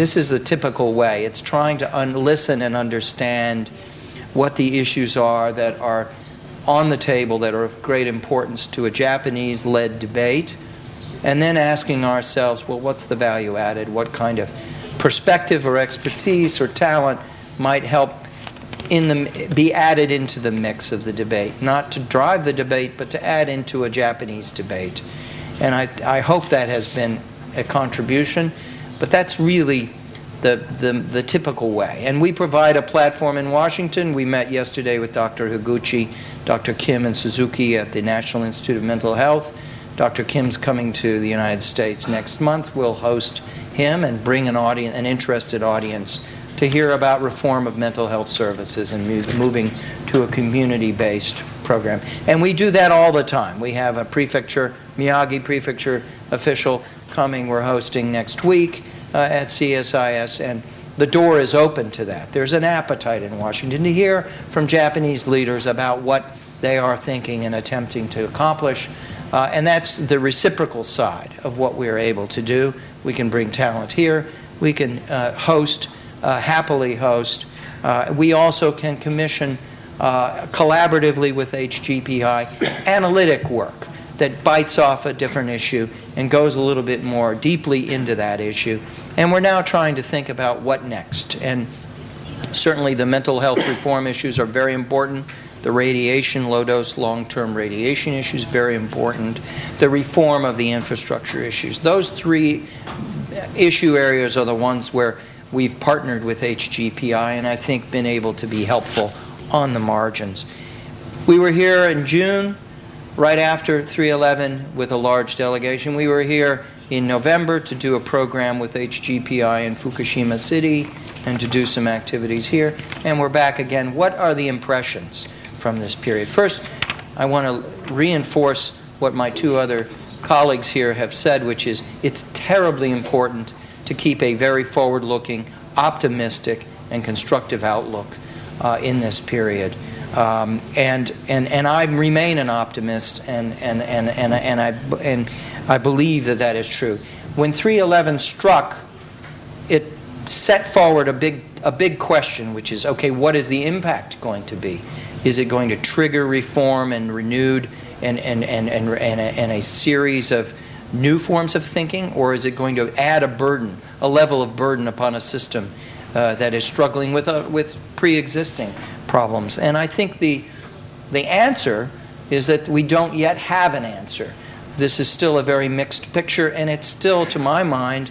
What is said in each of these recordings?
This is the typical way. It's trying to listen and understand what the issues are that are on the table that are of great importance to a Japanese-led debate, and then asking ourselves, well, what's the value added? What kind of perspective or expertise or talent might help be added into the mix of the debate? Not to drive the debate, but to add into a Japanese debate. And I hope that has been a contribution, but that's really the typical way. And we provide a platform in Washington. We met yesterday with Dr. Higuchi, Dr. Kim, and Suzuki at the National Institute of Mental Health. Dr. Kim's coming to the United States next month. We'll host him and bring an interested audience to hear about reform of mental health services and moving to a community-based program. And we do that all the time. We have a prefecture, Miyagi Prefecture official coming. We're hosting next week at CSIS, and the door is open to that. There's an appetite in Washington to hear from Japanese leaders about what they are thinking and attempting to accomplish, and that's the reciprocal side of what we're able to do. We can bring talent here. We can happily host. We also can commission collaboratively with HGPI analytic work that bites off a different issue and goes a little bit more deeply into that issue. And we're now trying to think about what next. And certainly the mental health reform issues are very important. The radiation, low-dose, long-term radiation issues, very important. The reform of the infrastructure issues. Those three issue areas are the ones where we've partnered with HGPI and I think been able to be helpful on the margins. We were here in June, right after 3/11, with a large delegation. We were here in November to do a program with HGPI in Fukushima City and to do some activities here. And we're back again. What are the impressions from this period? First, I want to reinforce what my two other colleagues here have said, which is it's terribly important to keep a very forward-looking, optimistic, and constructive outlook in this period. And I remain an optimist, and I believe that that is true. When 3/11 struck, it set forward a big question, which is, okay, what is the impact going to be? Is it going to trigger reform and renewed and a series of new forms of thinking, or is it going to add a level of burden upon a system that is struggling with pre-existing problems? And I think the answer is that we don't yet have an answer. This is still a very mixed picture, and it's still, to my mind,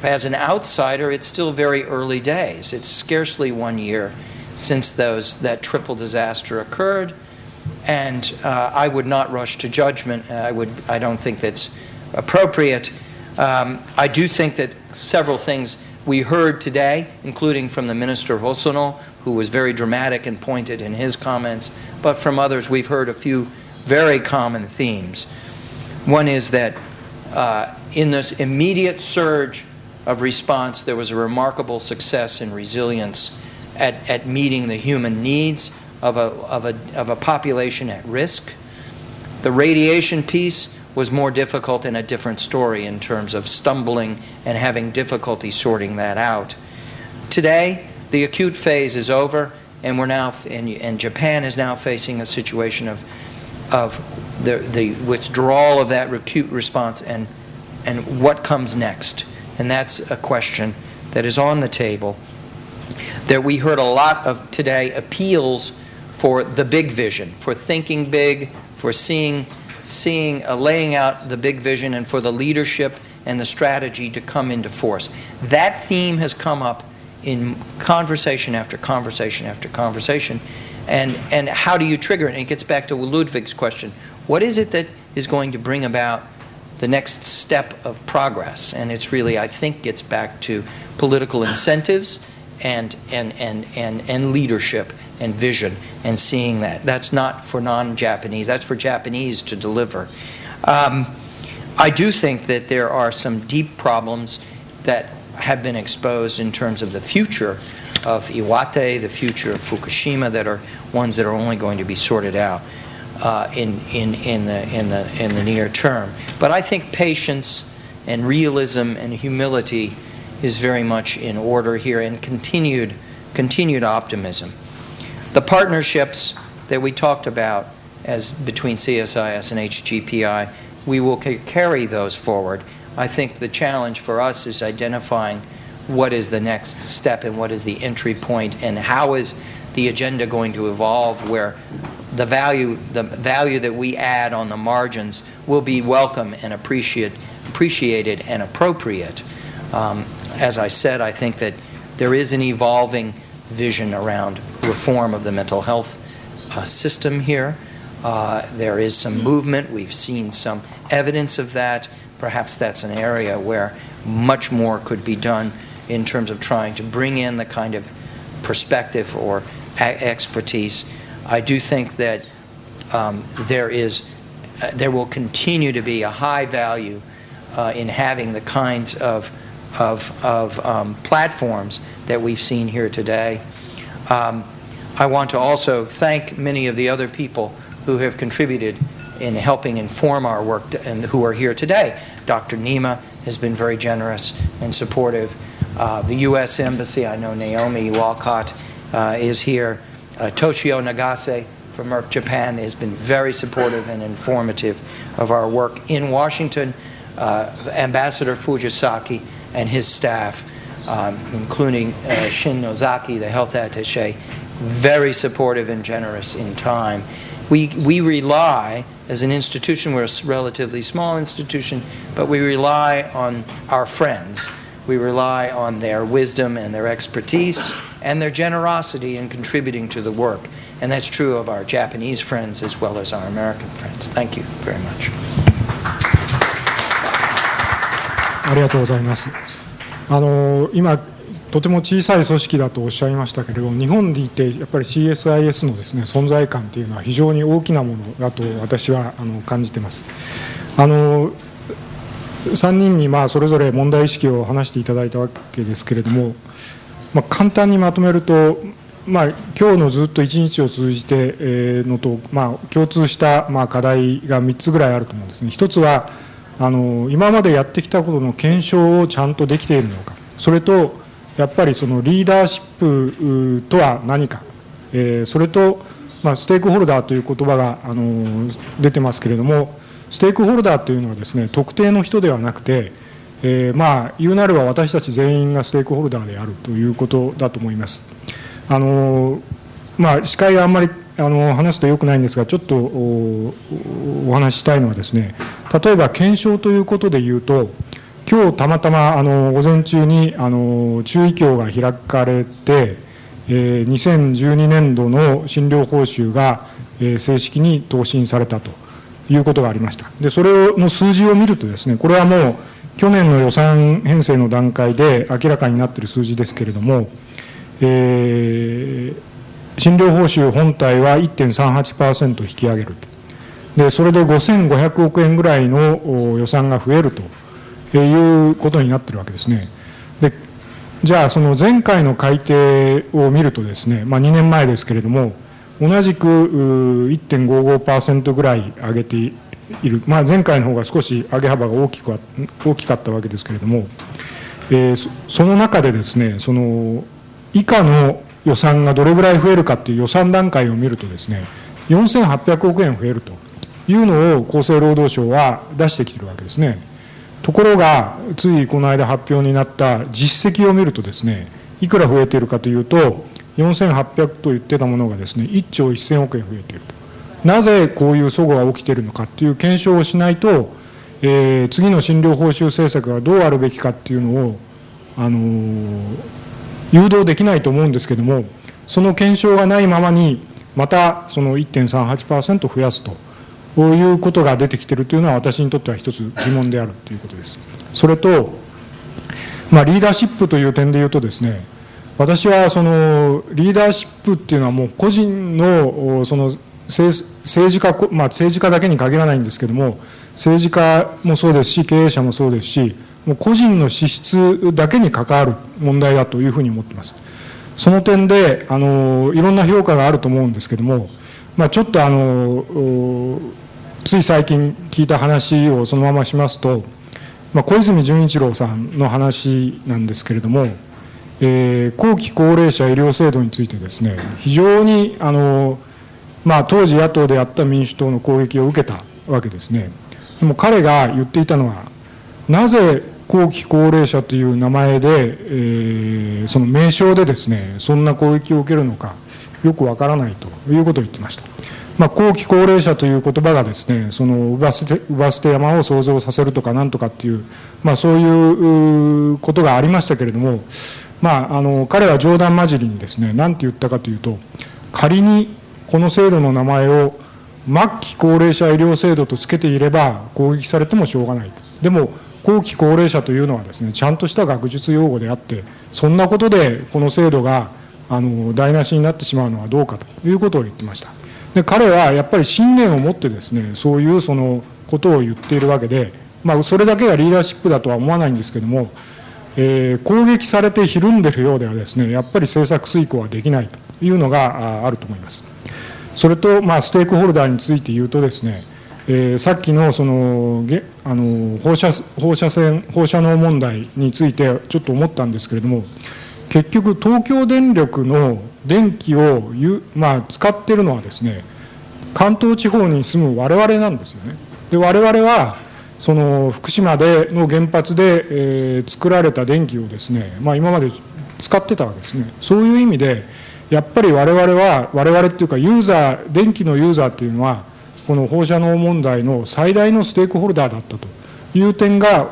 as an outsider, it's still very early days. It's scarcely 1 year since that triple disaster occurred, and I would not rush to judgment. I don't think that's appropriate. I do think that several things we heard today, including from the Minister Hosono, who was very dramatic and pointed in his comments, but from others we've heard a few very common themes. One is that in this immediate surge of response, there was a remarkable success in resilience at meeting the human needs of a population at risk. The radiation piece was more difficult and a different story in terms of stumbling and having difficulty sorting that out. Today, the acute phase is over, and we're now, and Japan is now facing a situation of the withdrawal of that acute response and what comes next. And that's a question that is on the table. That we heard a lot of today appeals for the big vision, for thinking big, for laying out the big vision, and for the leadership and the strategy to come into force. That theme has come up in conversation after conversation after conversation. And how do you trigger it? And it gets back to Ludwig's question. What is it that is going to bring about the next step of progress? And it's really, I think, gets back to political incentives and leadership and vision and seeing that. That's not for non-Japanese. That's for Japanese to deliver. I do think that there are some deep problems that have been exposed in terms of the future of Iwate, the future of Fukushima, that are ones that are only going to be sorted out in the near term. But I think patience and realism and humility is very much in order here, and continued optimism. The partnerships that we talked about as between CSIS and HGPI, we will carry those forward. I think the challenge for us is identifying what is the next step and what is the entry point, and how is the agenda going to evolve, where the value that we add on the margins will be welcome and appreciated and appropriate. As I said, I think that there is an evolving vision around reform of the mental health system here. There is some movement. We've seen some evidence of that. Perhaps that's an area where much more could be done in terms of trying to bring in the kind of perspective or expertise. I do think that there will continue to be a high value in having the kinds of platforms that we've seen here today. I want to also thank many of the other people who have contributed in helping inform our work and who are here today. Dr. Nima has been very generous and supportive. The U.S. Embassy, I know Naomi Walcott is here. Toshio Nagase from Merck Japan has been very supportive and informative of our work in Washington. Ambassador Fujisaki and his staff, including Shin Nozaki, the health attaché, very supportive and generous in time. We rely, as an institution, we're a relatively small institution, but we rely on our friends. We rely on their wisdom and their expertise and their generosity in contributing to the work. And that's true of our Japanese friends as well as our American friends. Thank you very much. ありがとうございます。今とても小さい組織だとおっしゃいましたけれど、日本でいてやっぱり CSIS のですね、存在感というのは非常に大きなものだと私は感じています。3人にそれぞれ問題意識を話していただいたわけですけれども、簡単にまとめると、今日のずっと一日を通じてのと、共通した課題が3つぐらいあると思うんですね。一つは今までやってきたことの検証をちゃんとできているのか、それとやっぱりそのリーダーシップとは何か、それと、ステークホルダーという言葉が出てますけれども、ステークホルダーというのはですね、特定の人ではなくて、言うなれば私たち全員がステークホルダーであるということだと思います。司会があんまり話すとよくないんですが、ちょっとお話ししたいのはですね、例えば検証ということでいうと、今日たまたま午前中に中医協が開かれて、2012年度の診療報酬が正式に答申されたということがありました。でそれの数字を見るとですね、これはもう去年の予算編成の段階で明らかになっている数字ですけれども、診療報酬本体は 1.38% 引き上げる。でそれで5500億円ぐらいの予算が増えるということになっているわけですね。でじゃあその前回の改定を見るとですね、2年前ですけれども、同じく 1.55% ぐらい上げている、前回の方が少し上げ幅が大きかったわけですけれども、その中でですね、その以下の予算がどれぐらい増えるかという予算段階を見るとですね、4800億円増えるというのを厚生労働省は出してきているわけですね。ところがついこの間発表になった実績を見るとですね、いくら増えているかというと、4800と言ってたものがですね、1兆1000億円増えていると。なぜこういう齟齬が起きているのかという検証をしないと、次の診療報酬政策がどうあるべきかっていうのを誘導できないと思うんですけども、その検証がないままにまたその 1.38% 増やすということが出てきているというのは、私にとっては一つ疑問であるということです。それと、リーダーシップという点でいうとですね、私はそのリーダーシップっていうのはもう個人のその政治家だけに限らないんですけども、政治家もそうですし、経営者もそうですし、もう個人の資質だけに関わる問題だというふうに思っています。その点でいろんな評価があると思うんですけども、ちょっとつい最近聞いた話をそのまましますと、小泉純一郎さんの話なんですけれども、後期高齢者医療制度についてですね、非常に当時野党であった民主党の攻撃を受けたわけですね。でも彼が言っていたのは、なぜ後期高齢者という名前で、その名称でですね、そんな攻撃を受けるのかよくわからないということを言っていました。後期高齢者という言葉がですね、その乳母捨て山を想像させるとかなんとかっていう、そういうことがありましたけれども、彼は冗談交じりにですね、何て言ったかというと、仮にこの制度の名前を末期高齢者医療制度とつけていれば攻撃されてもしょうがない。でも後期高齢者というのはですね、ちゃんとした学術用語であって、そんなことでこの制度が台無しになってしまうのはどうかということを言ってました。で、彼はやっぱり信念を持ってですね、そういうそのことを言っているわけで、それだけがリーダーシップだとは思わないんですけども、攻撃されてひるんでるようではですね、やっぱり政策遂行はできないというのがあると思います。それと、ステークホルダーについて言うとですね、さっきのその放射能問題についてちょっと思ったんですけれども、結局東京電力の電気を使っているのはですね、関東地方に住む我々なんですよね。で、我々はその福島の原発で、作られた電気をですね、今まで使ってたわけですね。そういう意味でやっぱり我々っていうか電気のユーザーっていうのはこの放射能問題の最大のステークホルダーだったという点が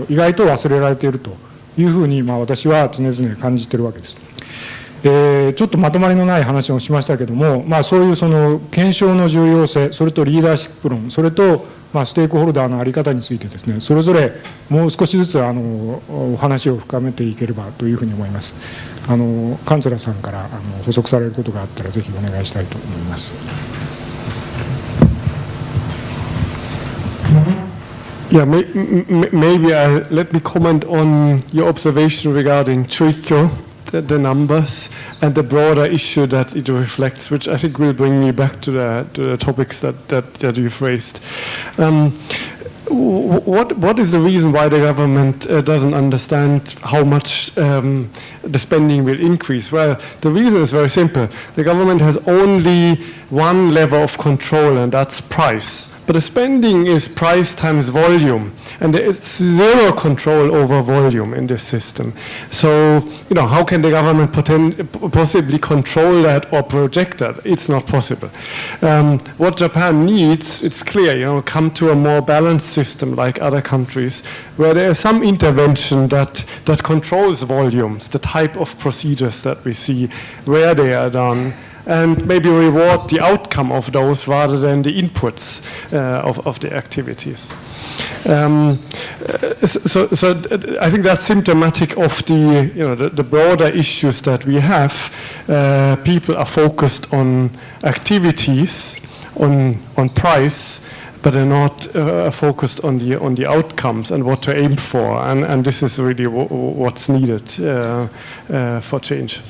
意外と忘れられているというふうに私は常々感じているわけです。ちょっとまとまりのない話をしましたけども、そういうその検証の重要性、それとリーダーシップ論、それとステークホルダーの在り方についてですね、それぞれもう少しずつお話を深めていければというふうに思います。カンツラさんから補足されることがあったらぜひお願いしたいと思います。Yeah, maybe let me comment on your observation regarding TRICO, the numbers, and the broader issue that it reflects, which I think will bring me back to the topics that you've raised. What is the reason why the government doesn't understand how much the spending will increase? Well, the reason is very simple. The government has only one level of control, and that's price. But the spending is price times volume, and there is zero control over volume in this system. So, how can the government possibly control that or project that? It's not possible. What Japan needs, it's clear, come to a more balanced system like other countries, where there is some intervention that controls volumes, the type of procedures that we see, where they are done, and maybe reward the outcome of those rather than the inputs of the activities. So I think that's symptomatic of the broader issues that we have. People are focused on activities, on price, but they're not focused on the outcomes and what to aim for. And this is really what's needed for change.